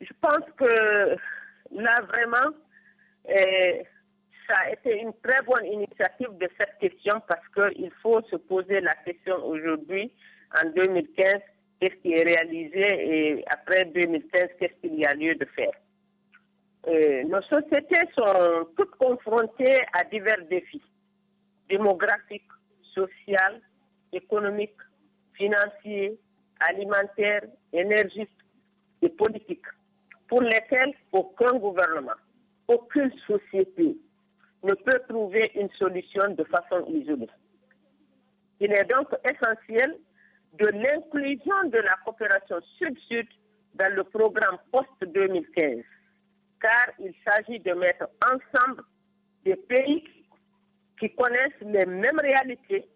Je pense que là, vraiment, ça a été une très bonne initiative de cette question parce qu'il faut se poser la question aujourd'hui, en 2015, qu'est-ce qui est réalisé et après 2015, qu'est-ce qu'il y a lieu de faire. Nos sociétés sont toutes confrontées à divers défis démographiques, sociaux, économiques, financiers, alimentaires, énergétiques et politiques, pour lesquels aucun gouvernement, aucune société ne peut trouver une solution de façon isolée. Il est donc essentiel de l'inclusion de la coopération sud-sud dans le programme post-2015, car il s'agit de mettre ensemble des pays qui connaissent les mêmes réalités,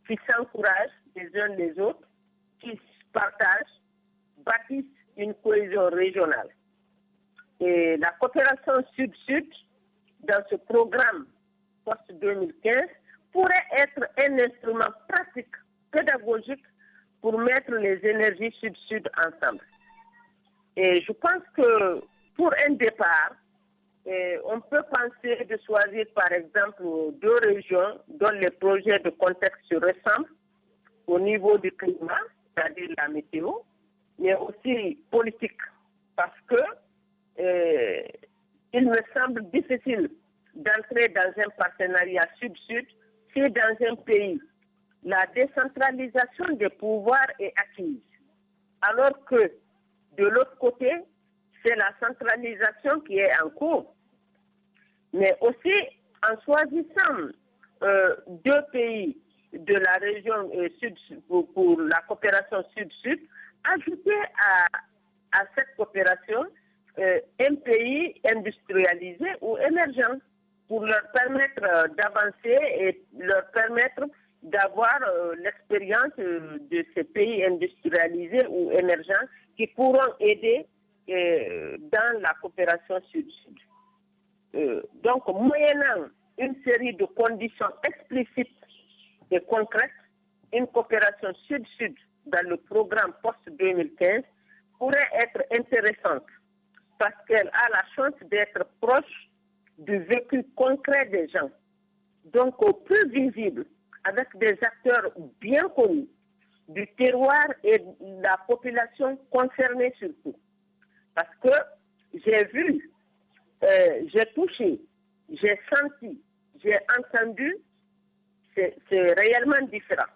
qui s'encouragent les uns les autres, qui se partagent, bâtissent une cohésion régionale. Et la coopération sud-sud dans ce programme post-2015 pourrait être un instrument pratique, pédagogique pour mettre les énergies sud-sud ensemble. Et je pense que pour un départ, on peut penser de choisir par exemple 2 régions dont les projets de contexte se ressemblent au niveau du climat, c'est-à-dire la météo, mais aussi politique, parce que il me semble difficile d'entrer dans un partenariat sud-sud si dans un pays, la décentralisation des pouvoirs est acquise, alors que de l'autre côté, c'est la centralisation qui est en cours. Mais aussi, en choisissant 2 pays de la région sud pour la coopération sud-sud, ajouter à cette coopération un pays industrialisé ou émergent pour leur permettre d'avancer et leur permettre d'avoir l'expérience de ces pays industrialisés ou émergents qui pourront aider dans la coopération sud-sud. Donc, moyennant une série de conditions explicites et concrètes, une coopération sud-sud dans le programme post-2015 pourrait être intéressante parce qu'elle a la chance d'être proche du vécu concret des gens, donc au plus visible, avec des acteurs bien connus du terroir et de la population concernée surtout. Parce que j'ai vu, j'ai touché, j'ai senti, j'ai entendu, c'est réellement différent.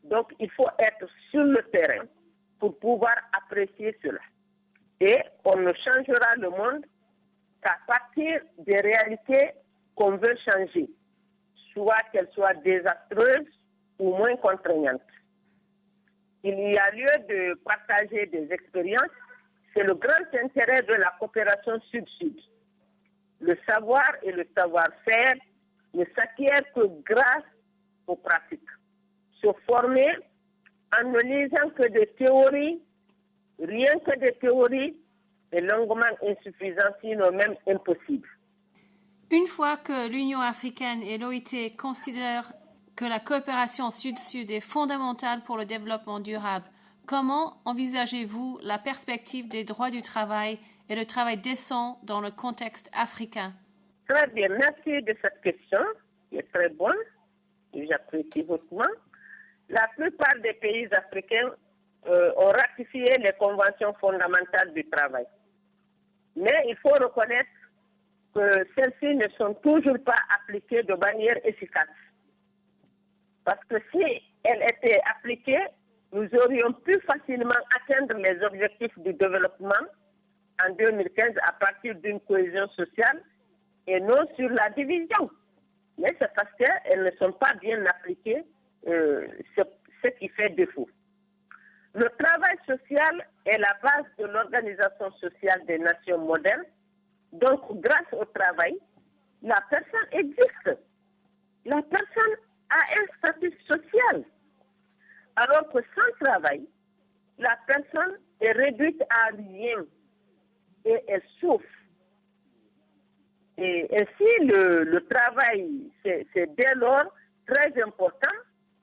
Donc il faut être sur le terrain pour pouvoir apprécier cela. Et on ne changera le monde qu'à partir des réalités qu'on veut changer, soit qu'elles soient désastreuses ou moins contraignantes. Il y a lieu de partager des expériences. C'est le grand intérêt de la coopération sud-sud. Le savoir et le savoir-faire ne s'acquièrent que grâce aux pratiques. Se former en ne lisant que des théories, rien que des théories, est longuement insuffisant, sinon même impossible. Une fois que l'Union africaine et l'OIT considèrent que la coopération sud-sud est fondamentale pour le développement durable, comment envisagez-vous la perspective des droits du travail et le travail décent dans le contexte africain? Très bien, merci de cette question, qui est très bonne, et j'apprécie hautement. La plupart des pays africains ont ratifié les conventions fondamentales du travail. Mais il faut reconnaître que celles-ci ne sont toujours pas appliquées de manière efficace. Parce que si elles étaient appliquées, nous aurions pu facilement atteindre les objectifs du développement en 2015 à partir d'une cohésion sociale et non sur la division. Mais c'est parce qu'elles ne sont pas bien appliquées, ce qui fait défaut. Le travail social est la base de l'organisation sociale des nations modernes. Donc, grâce au travail, la personne existe. La personne a un statut social. Alors que sans travail, la personne est réduite à rien et elle souffre. Et ainsi, le travail, c'est dès lors très important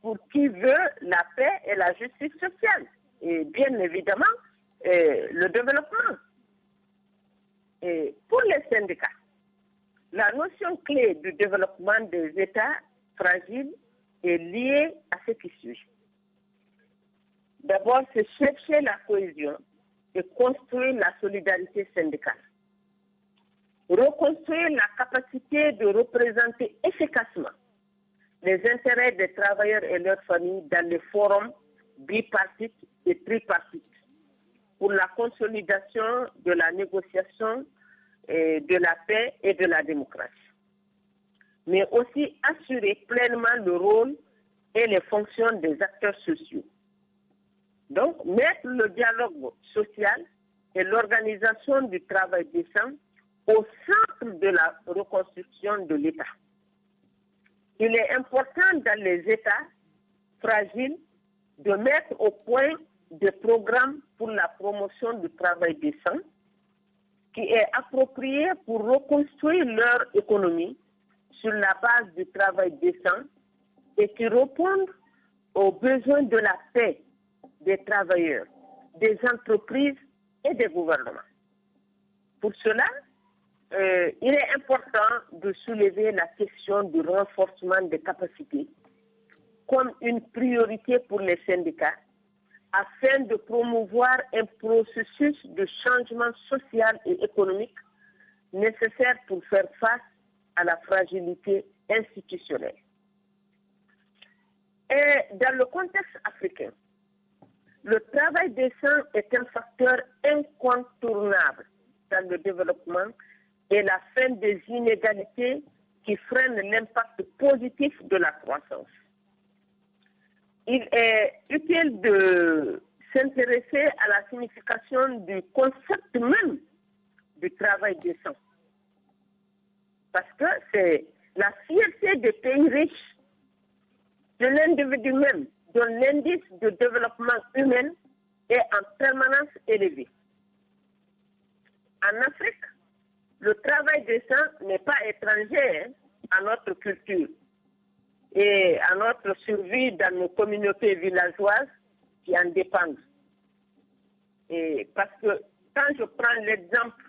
pour qui veut la paix et la justice sociale. Et bien évidemment, le développement. Et pour les syndicats, la notion clé du développement des États fragiles est liée à ce qui suit. D'abord, c'est chercher la cohésion et construire la solidarité syndicale. Reconstruire la capacité de représenter efficacement les intérêts des travailleurs et leurs familles dans les forums bipartites et tripartites pour la consolidation de la négociation, de la paix et de la démocratie. Mais aussi assurer pleinement le rôle et les fonctions des acteurs sociaux. Donc, mettre le dialogue social et l'organisation du travail décent au centre de la reconstruction de l'État. Il est important dans les États fragiles de mettre au point des programmes pour la promotion du travail décent qui est approprié pour reconstruire leur économie sur la base du travail décent et qui répondent aux besoins de la paix des travailleurs, des entreprises et des gouvernements. Pour cela, il est important de soulever la question du renforcement des capacités comme une priorité pour les syndicats afin de promouvoir un processus de changement social et économique nécessaire pour faire face à la fragilité institutionnelle. Et dans le contexte africain, le travail décent est un facteur incontournable dans le développement et la fin des inégalités qui freinent l'impact positif de la croissance. Il est utile de s'intéresser à la signification du concept même du travail décent. Parce que c'est la fierté des pays riches, de l'individu même, dont l'indice de développement humain est en permanence élevé. En Afrique, le travail décent n'est pas étranger à notre culture et à notre survie dans nos communautés villageoises qui en dépendent. Et parce que quand je prends l'exemple,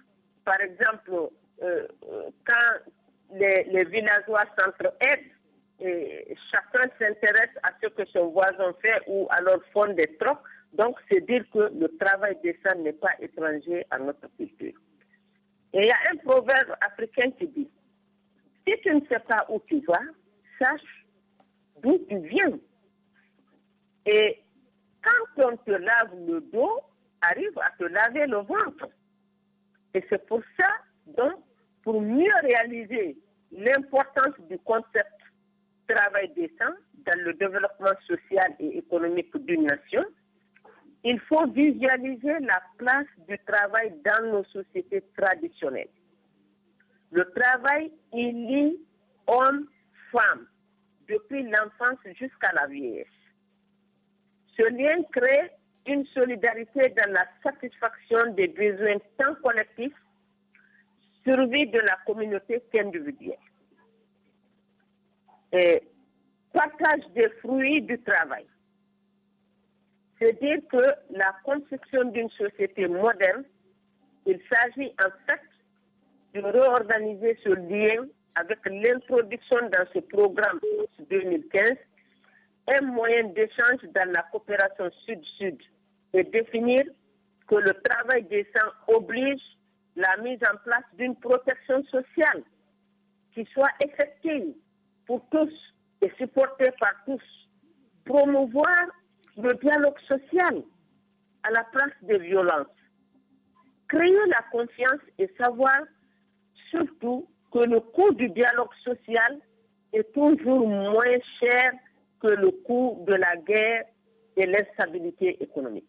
par exemple, quand les villageois s'entraident, et chacun s'intéresse à ce que son voisin fait ou alors font des trocs, donc c'est dire que le travail décent n'est pas étranger à notre culture. Et il y a un proverbe africain qui dit, si tu ne sais pas où tu vas, sache d'où tu viens. Et quand on te lave le dos, arrive à te laver le ventre. Et c'est pour ça, donc, pour mieux réaliser l'importance du concept travail décent dans le développement social et économique d'une nation, il faut visualiser la place du travail dans nos sociétés traditionnelles. Le travail, il lie hommes, femmes, depuis l'enfance jusqu'à la vieillesse. Ce lien crée une solidarité dans la satisfaction des besoins tant collectifs, survie de la communauté qu'individuelle. Et partage des fruits du travail. C'est dire que la construction d'une société moderne, il s'agit en fait de réorganiser ce lien avec l'introduction dans ce programme 2015, un moyen d'échange dans la coopération sud-sud et définir que le travail décent oblige la mise en place d'une protection sociale qui soit effective pour tous et supportée par tous, promouvoir le dialogue social à la place des violences, créer la confiance et savoir surtout que le coût du dialogue social est toujours moins cher que le coût de la guerre et l'instabilité économique.